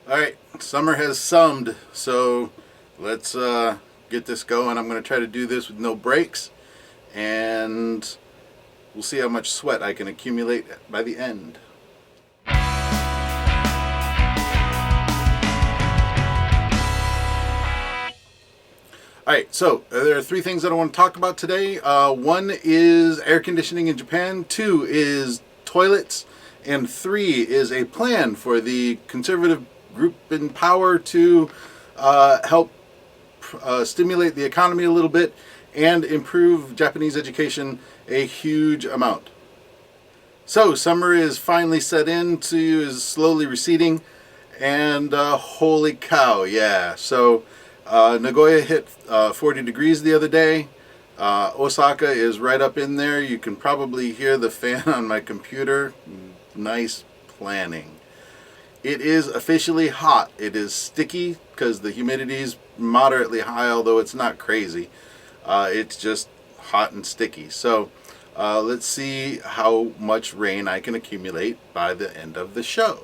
Alright, summer has summed, so let's get this going. I'm going to try to do this with no breaks, and we'll see how much sweat I can accumulate by the end. Alright, so there are three things that I want to talk about today. One is air conditioning in Japan, two is toilets, and three is a plan for the conservative group in power to help stimulate the economy a little bit and improve Japanese education a huge amount. So summer is finally set in, Tsuyu is slowly receding, and holy cow, yeah. So Nagoya hit 40 degrees the other day. Osaka is right up in there. You can probably hear the fan on my computer. Nice planning. It is officially hot. It is sticky because the humidity is moderately high, although it's not crazy. It's just hot and sticky. So let's see how much rain I can accumulate by the end of the show.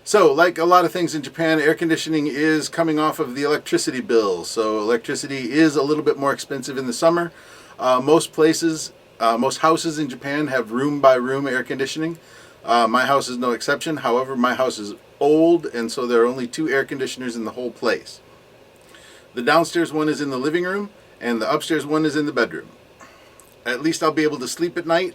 So, like a lot of things in Japan, air conditioning is coming off of the electricity bill. So electricity is a little bit more expensive in the summer. Most houses in Japan have room-by-room air conditioning. My house is no exception. However, my house is old, and so there are only two air conditioners in the whole place. The downstairs one is in the living room, and the upstairs one is in the bedroom. At least I'll be able to sleep at night.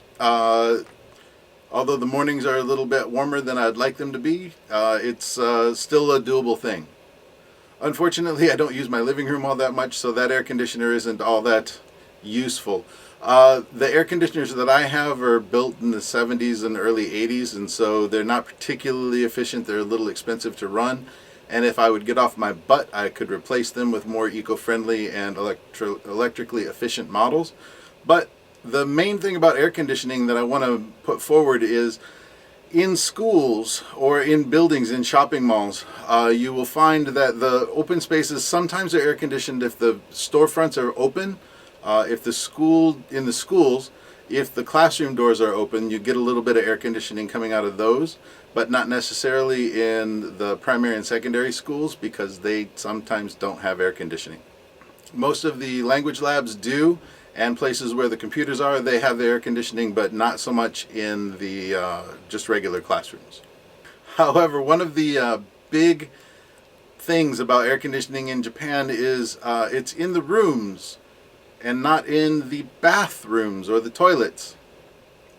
Although the mornings are a little bit warmer than I'd like them to be, it's still a doable thing. Unfortunately, I don't use my living room all that much, so that air conditioner isn't all that useful. The air conditioners that I have are built in the 70s and early 80s, and so they're not particularly efficient. They're a little expensive to run, and if I would get off my butt, I could replace them with more eco-friendly and electrically efficient models. But the main thing about air conditioning that I want to put forward is in schools or in buildings, in shopping malls, you will find that the open spaces sometimes are air conditioned if the storefronts are open. If the schools, if the classroom doors are open, you get a little bit of air conditioning coming out of those, but not necessarily in the primary and secondary schools because they sometimes don't have air conditioning. Most of the language labs do, and places where the computers are, they have the air conditioning, but not so much in the just regular classrooms. However, one of the big things about air conditioning in Japan is it's in the rooms and not in the bathrooms or the toilets.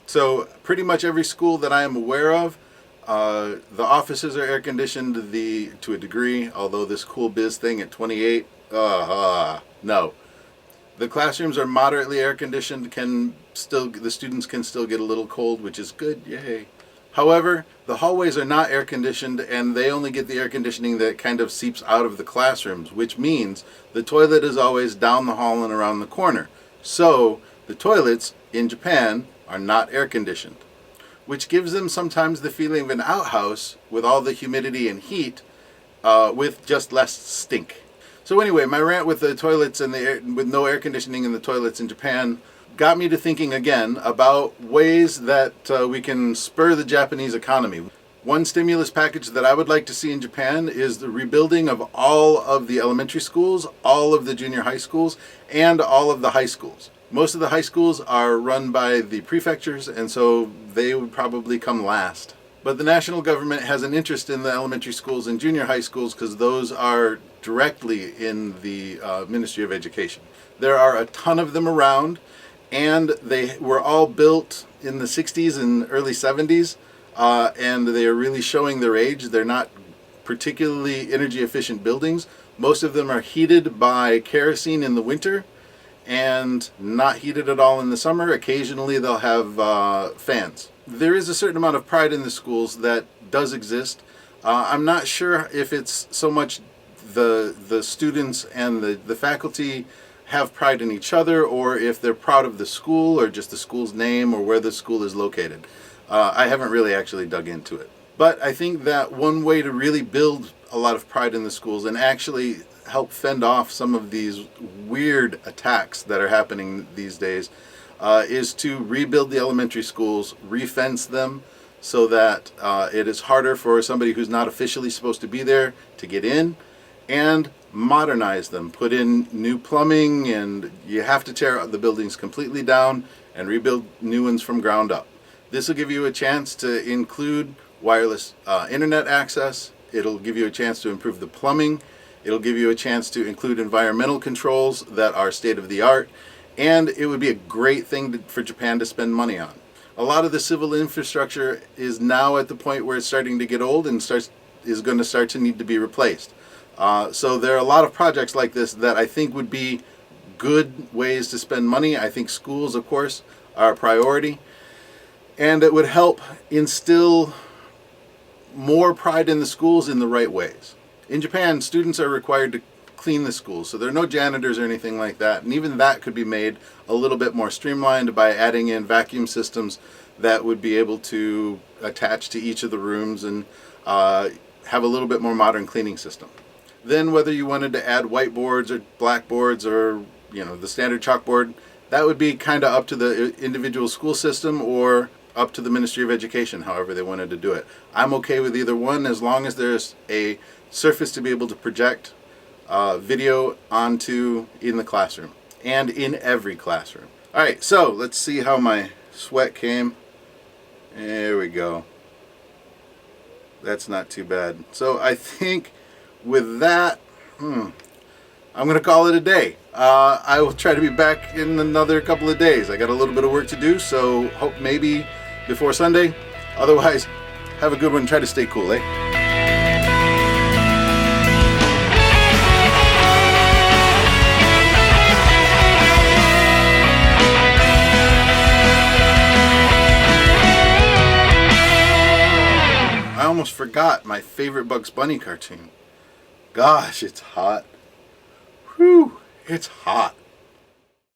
So pretty much every school that I am aware of, the offices are air conditioned to a degree, although this cool biz thing at 28, no. The classrooms are moderately air conditioned, the students can still get a little cold, which is good, yay. However, the hallways are not air conditioned, and they only get the air conditioning that kind of seeps out of the classrooms, which means the toilet is always down the hall and around the corner. So the toilets in Japan are not air conditioned, which gives them sometimes the feeling of an outhouse with all the humidity and heat, with just less stink. So anyway, my rant with the toilets and with no air conditioning in the toilets in Japan got me to thinking again about ways that we can spur the Japanese economy. One stimulus package that I would like to see in Japan is the rebuilding of all of the elementary schools, all of the junior high schools, and all of the high schools. Most of the high schools are run by the prefectures, and so they would probably come last. But the national government has an interest in the elementary schools and junior high schools because those are directly in the Ministry of Education. There are a ton of them around, and they were all built in the 60s and early 70s, and they are really showing their age. They're not particularly energy efficient buildings. Most of them are heated by kerosene in the winter and not heated at all in the summer. Occasionally they'll have fans. There is a certain amount of pride in the schools that does exist. I'm not sure if it's so much the students and the faculty have pride in each other, or if they're proud of the school or just the school's name or where the school is located. I haven't really actually dug into it. But I think that one way to really build a lot of pride in the schools and actually help fend off some of these weird attacks that are happening these days is to rebuild the elementary schools, refence them, so that it is harder for somebody who's not officially supposed to be there to get in, and modernize them, put in new plumbing, and you have to tear the buildings completely down and rebuild new ones from ground up. This will give you a chance to include wireless internet access. It'll give you a chance to improve the plumbing. It'll give you a chance to include environmental controls that are state of the art, and it would be a great thing for Japan to spend money on. A lot of the civil infrastructure is now at the point where it's starting to get old and is going to start to need to be replaced. So there are a lot of projects like this that I think would be good ways to spend money. I think schools, of course, are a priority, and it would help instill more pride in the schools in the right ways. In Japan, students are required to clean the schools, so there are no janitors or anything like that, and even that could be made a little bit more streamlined by adding in vacuum systems that would be able to attach to each of the rooms and have a little bit more modern cleaning system. Then whether you wanted to add whiteboards or blackboards or the standard chalkboard, that would be kind of up to the individual school system or up to the Ministry of Education, however they wanted to do it. I'm okay with either one as long as there's a surface to be able to project video onto in the classroom and in every classroom. All right, so let's see how my sweat came. There we go. That's not too bad. So I think with that, I'm going to call it a day. I will try to be back in another couple of days. I got a little bit of work to do, so hope maybe before Sunday. Otherwise, have a good one. Try to stay cool, eh? I almost forgot my favorite Bugs Bunny cartoon. Gosh, it's hot. Whew, it's hot.